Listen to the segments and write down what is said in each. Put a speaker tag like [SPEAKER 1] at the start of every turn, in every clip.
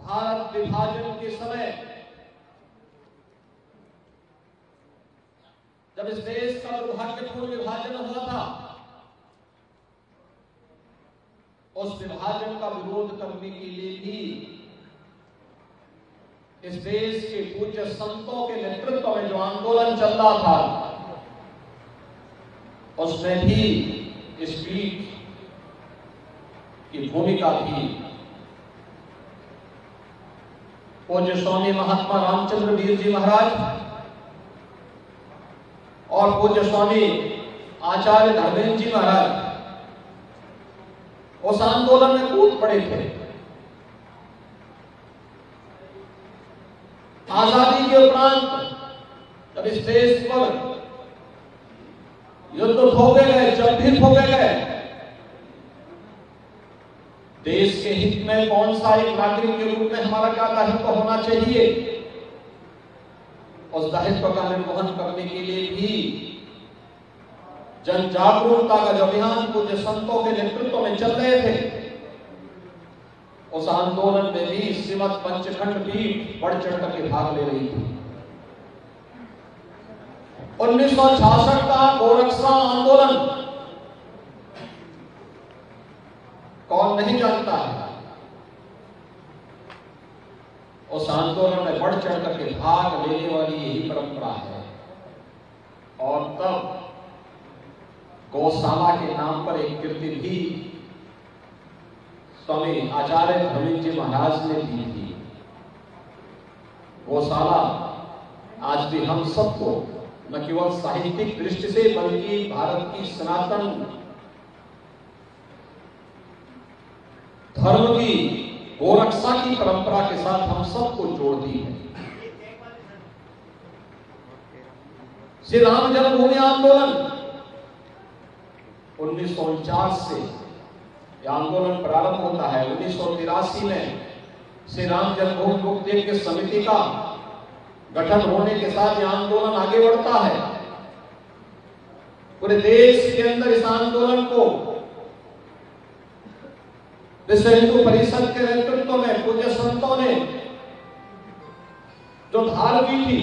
[SPEAKER 1] भारत विभाजन के समय जब इस देश का दुर्भाग्यपूर्ण विभाजन हुआ था, उस विभाजन का विरोध करने के लिए भी इस देश के पूज्य संतों के नेतृत्व में जो आंदोलन चल रहा था, उसमें भी इस पीठ की भूमिका थी। पूज्य स्वामी महात्मा रामचंद्र वीर जी महाराज और पूज्य स्वामी आचार्य धर्मेंद्र जी महाराज उस आंदोलन में कूद पड़े थे। आजादी के उपरांत जब इस देश पर युद्ध थोपे गए, जब भी थोपे गए, देश के हित में कौन सा एक नागरिक के रूप में हमारा क्या दायित्व होना चाहिए, उस दायित्व का निर्वहन करने के लिए भी जन जागरूकता का जो अभियान पूज्य संतों के नेतृत्व में चल रहे थे, उस आंदोलन में भी श्रीमद पंचखंड पीठ बढ़ चढ़ करके भाग ले रही थी। 1966 का गोरक्षा आंदोलन कौन नहीं जानता है। उस आंदोलन में बढ़ चढ़ करके भाग लेने वाली यही परंपरा है। और तब गौशाला के नाम पर एक कीर्ति भी स्वामी आचार्य धर्मेंद्र जी महाराज ने दी थी। गौशाला आज भी हम सबको न केवल साहित्यिक दृष्टि से बल्कि भारत की सनातन धर्म की गोरक्षा की परंपरा के साथ हम सबको जोड़ती है। श्री राम जन्मभूमि आंदोलन 1949 से यह आंदोलन प्रारंभ होता है। 1983 में श्री राम जन्मभूमि मुक्ति के समिति का गठन होने के साथ यह आंदोलन आगे बढ़ता है। पूरे देश के अंदर इस आंदोलन को विश्व हिंदू परिषद के नेतृत्व में पूज्य संतों ने जो धार की थी,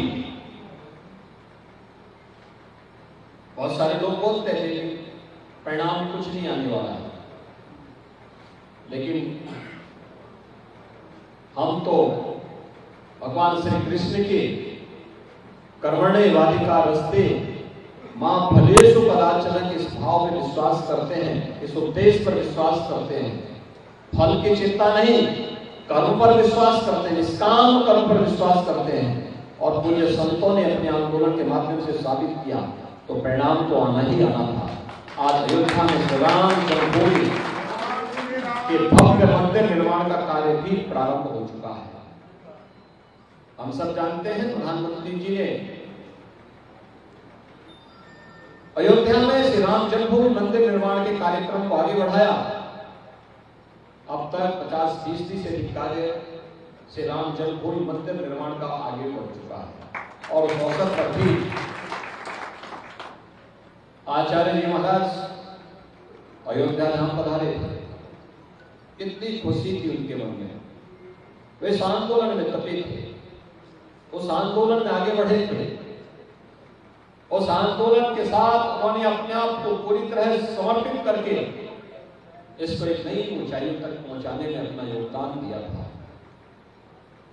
[SPEAKER 1] बहुत सारे लोग बोलते थे परिणाम कुछ नहीं आने वाला है, लेकिन हम तो भगवान श्री कृष्ण के कर्मण्येवाधिकारस्ते मां फलेषु कदाचन के इस भाव में विश्वास करते हैं, इस उपदेश पर विश्वास करते हैं। फल की चिंता नहीं, कर्म पर विश्वास करते हैं, निष्काम कर्म पर विश्वास करते हैं। और पूज्य संतों ने अपने आंदोलन के माध्यम से साबित किया, तो परिणाम तो आना ही आना था। आज अयोध्या में श्री राम जन्मभूमि के भव्य मंदिर निर्माण का कार्य भी प्रारंभ हो चुका है। हम सब जानते हैं प्रधानमंत्री जी ने अयोध्या में श्री राम जन्मभूमि मंदिर निर्माण के कार्यक्रम को आगे बढ़ाया। अब तक 50% से अधिक कार्य श्री राम जन्मभूमि मंदिर निर्माण का आगे बढ़ चुका है। और उस अवसर पर भी आचार्य जी महाराज अयोध्या धाम पधारे थे। कितनी खुशी थी उनके मन में। वे इस आंदोलन में तपित थे, उस आंदोलन में आगे बढ़े थे। उस आंदोलन के साथ उन्होंने अपने आप को पूरी तरह समर्पित करके इसको एक नई ऊंचाइयों तक पहुंचाने में अपना योगदान दिया था।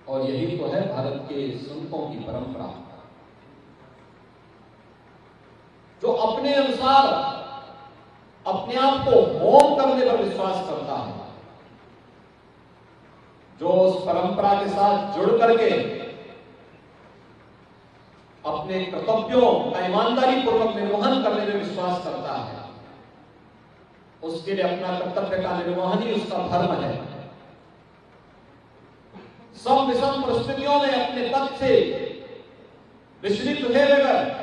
[SPEAKER 1] और यही तो है भारत के संतों की परंपरा, जो अपने अनुसार अपने आप को होम करने पर विश्वास करता है, जो उस परंपरा के साथ जुड़ करके अपने कर्तव्यों का ईमानदारी पूर्वक निर्वहन करने में विश्वास करता है, उसके लिए अपना कर्तव्य का निर्वहन ही उसका धर्म है। सब विषम परिस्थितियों में अपने पद से विचलित हुए बगैर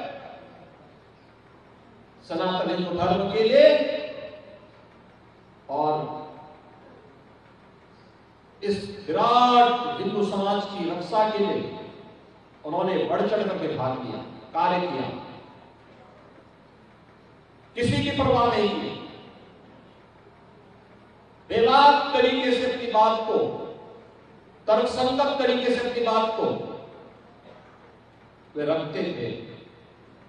[SPEAKER 1] सनातन हिंदू धर्म के लिए और इस विराट हिंदू समाज की रक्षा के लिए उन्होंने बढ़ चढ़ करके भाग लिया, कार्य किया, किसी की परवाह नहीं की। बेबाक तरीके से अपनी बात को तर्कसंगत तरीके से अपनी बात को वे रखते थे।